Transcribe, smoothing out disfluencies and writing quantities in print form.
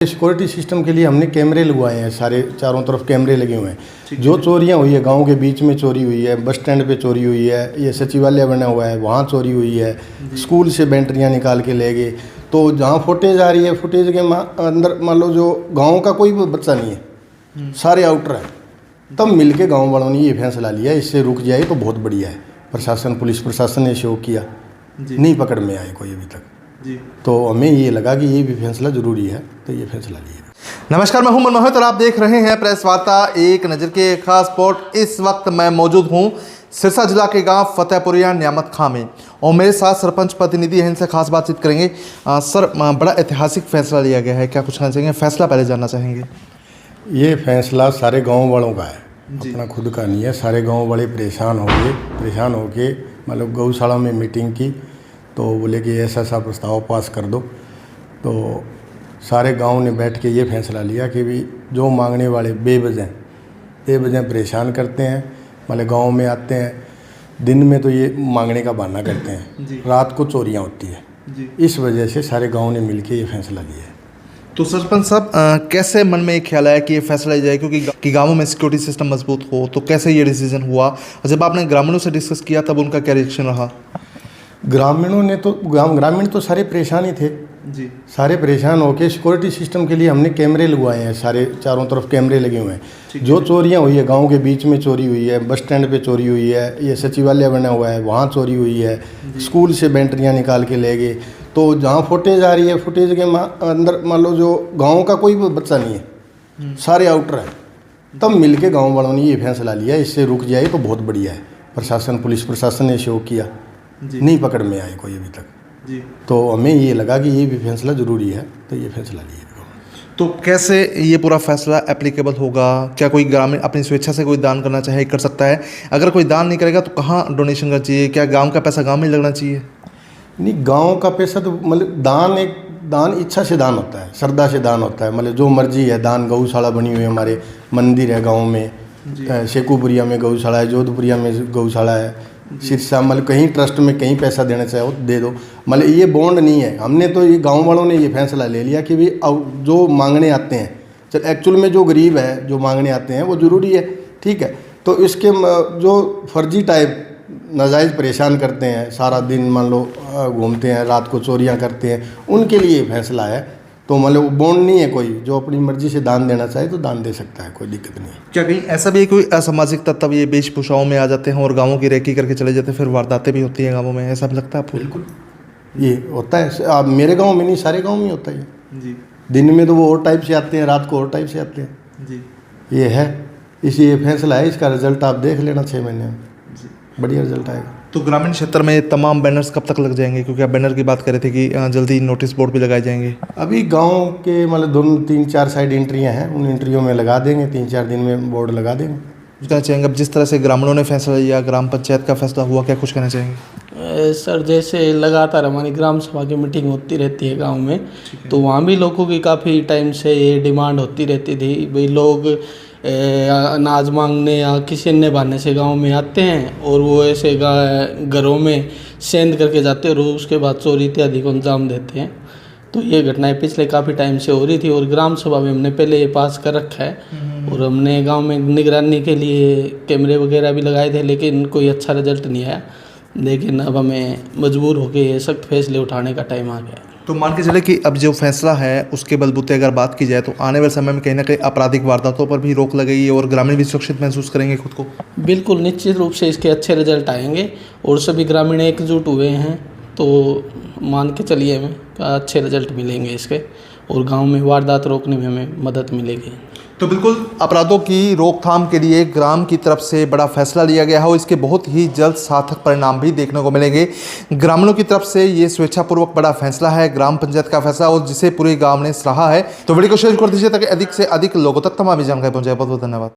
Security system के लिए हमने कैमरे लगवाए हैं, सारे चारों तरफ कैमरे लगे हुए हैं। जो चोरियां हुई है, गांव के बीच में चोरी हुई है, बस स्टैंड पे चोरी हुई है, ये सचिवालय बना हुआ है वहाँ चोरी हुई है, स्कूल से बैटरियां निकाल के ले गए। तो जहाँ फुटेज आ रही है, फुटेज के अंदर मान लो जो गाँव का कोई बच्चा नहीं है, सारे आउटर है। तब मिल के गाँव वालों ने ये फैसला लिया, इससे रुक जाए तो बहुत बढ़िया है। प्रशासन, पुलिस प्रशासन ने शो किया, नहीं पकड़ में आए कोई अभी तक जी। तो हमें ये लगा कि ये भी फैसला जरूरी है, तो ये फैसला लिया। नमस्कार, मैं हूं मनमोहन और आप देख रहे हैं प्रेस वार्ता एक नज़र के खास स्पॉट। इस वक्त मैं मौजूद हूं सिरसा जिला के गांव फतेहपुरिया नियामत खां में और मेरे साथ सरपंच प्रतिनिधि हैं, इनसे खास बातचीत करेंगे। सर, बड़ा ऐतिहासिक फैसला लिया गया है, क्या कुछ कहना चाहेंगे? फैसला पहले जानना चाहेंगे। ये फैसला सारे गाँव वालों का है, अपना खुद का नहीं है। सारे गाँव वाले परेशान होके मतलब गौशाला में मीटिंग की, तो बोले कि ऐसा प्रस्ताव पास कर दो। तो सारे गांव ने बैठ के ये फैसला लिया कि भी जो मांगने वाले बेवजह परेशान करते हैं, मतलब गांव में आते हैं, दिन में तो ये मांगने का बहाना करते हैं, रात को चोरियां होती है। इस वजह से सारे गांव ने मिलके ये फैसला लिया है। तो सरपंच साहब, कैसे मन में एक ख्याल आया कि ये फैसला लिया जाए, क्योंकि गाँवों में सिक्योरिटी सिस्टम मजबूत हो, तो कैसे ये डिसीजन हुआ? और जब आपने ग्रामीणों से डिस्कस किया तब उनका क्या रिएक्शन रहा? ग्रामीण तो सारे परेशान ही थे जी। सारे परेशान होके सिक्योरिटी सिस्टम के लिए हमने कैमरे लगवाए हैं, सारे चारों तरफ कैमरे लगे हुए हैं। जो चोरियां हुई है, गांव के बीच में चोरी हुई है, बस स्टैंड पे चोरी हुई है, ये सचिवालय बना हुआ है वहाँ चोरी हुई है, स्कूल से बैटरियां निकाल के ले गए। तो जहाँ फुटेज आ रही है, फुटेज के अंदर मान लो जो गाँव का कोई बच्चा नहीं है, सारे आउटर है। तब मिल के गाँव वालों ने ये फैसला लिया, इससे रुक जाए तो बहुत बढ़िया है। प्रशासन, पुलिस प्रशासन ने शो किया, नहीं पकड़ में आए कोई अभी तक जी। तो हमें ये लगा कि ये भी फैसला ज़रूरी है, तो ये फैसला लिया। तो कैसे ये पूरा फैसला एप्लीकेबल होगा? क्या कोई ग्रामीण अपनी स्वेच्छा से कोई दान करना चाहे कर सकता है? अगर कोई दान नहीं करेगा तो कहाँ डोनेशन करना चाहिए? क्या गांव का पैसा गांव में लगना चाहिए? नहीं, गांव का पैसा तो मतलब दान इच्छा से दान होता है, श्रद्धा से दान होता है। मतलब जो मर्जी है दान। गौशाला बनी हुई है, हमारे मंदिर है गाँव में, शेखुपुरिया में गौशाला है, जोधपुरिया में गौशाला है, सिरसा, मतलब कहीं ट्रस्ट में कहीं पैसा देना चाहो दे दो। मतलब ये बॉन्ड नहीं है। हमने तो ये गांव वालों ने ये फैसला ले लिया कि भी अब जो मांगने आते हैं, चल एक्चुअल में जो गरीब है जो मांगने आते हैं वो ज़रूरी है, ठीक है। तो इसके जो फर्जी टाइप नाजायज़ परेशान करते हैं, सारा दिन मान लो घूमते हैं, रात को चोरियाँ करते हैं, उनके लिए फैसला है। तो मतलब बॉन्ड नहीं है, कोई जो अपनी मर्जी से दान देना चाहे तो दान दे सकता है, कोई दिक्कत नहीं है। क्या कहीं ऐसा भी कोई असामाजिक तत्व ये वेशभूषाओं में आ जाते हैं और गाँवों की रेकी करके चले जाते हैं, फिर वारदातें भी होती हैं गाँवों में, ऐसा भी लगता है आपको? बिल्कुल, ये होता है। अब मेरे गाँव में नहीं, सारे गाँव में होता है जी। दिन में तो वो और टाइप से आते हैं, रात को और टाइप से आते हैं जी। ये है, ये फैसला है, इसका रिजल्ट आप देख लेना 6 महीने में, बढ़िया रिजल्ट आएगा। तो ग्रामीण क्षेत्र में तमाम बैनर्स कब तक लग जाएंगे? क्योंकि आप बैनर की बात कर रहे थे कि जल्दी नोटिस बोर्ड भी लगाए जाएंगे। अभी गांव के मतलब 2-3-4 साइड एंट्रियां हैं, उन एंट्रियों में लगा देंगे, 3-4 दिन में बोर्ड लगा देंगे। कुछ कहना चाहेंगे? अब जिस तरह से ग्रामीणों ने फैसला लिया, ग्राम पंचायत का फैसला हुआ, क्या कुछ कहना चाहेंगे? सर, जैसे लगातार हमारी ग्राम सभा की मीटिंग होती रहती है गांव में, तो वहाँ भी लोगों की काफ़ी टाइम से ये डिमांड होती रहती थी भाई लोग अनाज मांगने या किसी अन्य बहाने से गांव में आते हैं और वो ऐसे घरों में सेंध करके जाते हैं और उसके बाद चोरी इत्यादि को अंजाम देते हैं। तो ये घटनाएं पिछले काफ़ी टाइम से हो रही थी और ग्राम सभा में हमने पहले ये पास कर रखा है और हमने गांव में निगरानी के लिए कैमरे वगैरह भी लगाए थे, लेकिन कोई अच्छा रिजल्ट नहीं आया। लेकिन अब हमें मजबूर होकर सख्त फैसले उठाने का टाइम आ गया। तो मान के चले कि अब जो फैसला है उसके बलबूते अगर बात की जाए तो आने वाले समय में कहीं ना कहीं आपराधिक वारदातों पर भी रोक लगेगी और ग्रामीण भी सुरक्षित महसूस करेंगे खुद को। बिल्कुल, निश्चित रूप से इसके अच्छे रिजल्ट आएंगे और सभी ग्रामीण एकजुट हुए हैं तो मान के चलिए हमें अच्छे रिजल्ट मिलेंगे इसके और गाँव में वारदात रोकने में हमें मदद मिलेगी। तो बिल्कुल, अपराधों की रोकथाम के लिए ग्राम की तरफ से बड़ा फैसला लिया गया है और इसके बहुत ही जल्द सार्थक परिणाम भी देखने को मिलेंगे। ग्रामीणों की तरफ से ये स्वेच्छापूर्वक बड़ा फैसला है, ग्राम पंचायत का फैसला, और जिसे पूरे गांव ने सराहा है। तो वीडियो को शेयर कर दीजिए ताकि अधिक से अधिक लोगों तक तमाम जानकारी पहुंचाए। बहुत बहुत धन्यवाद।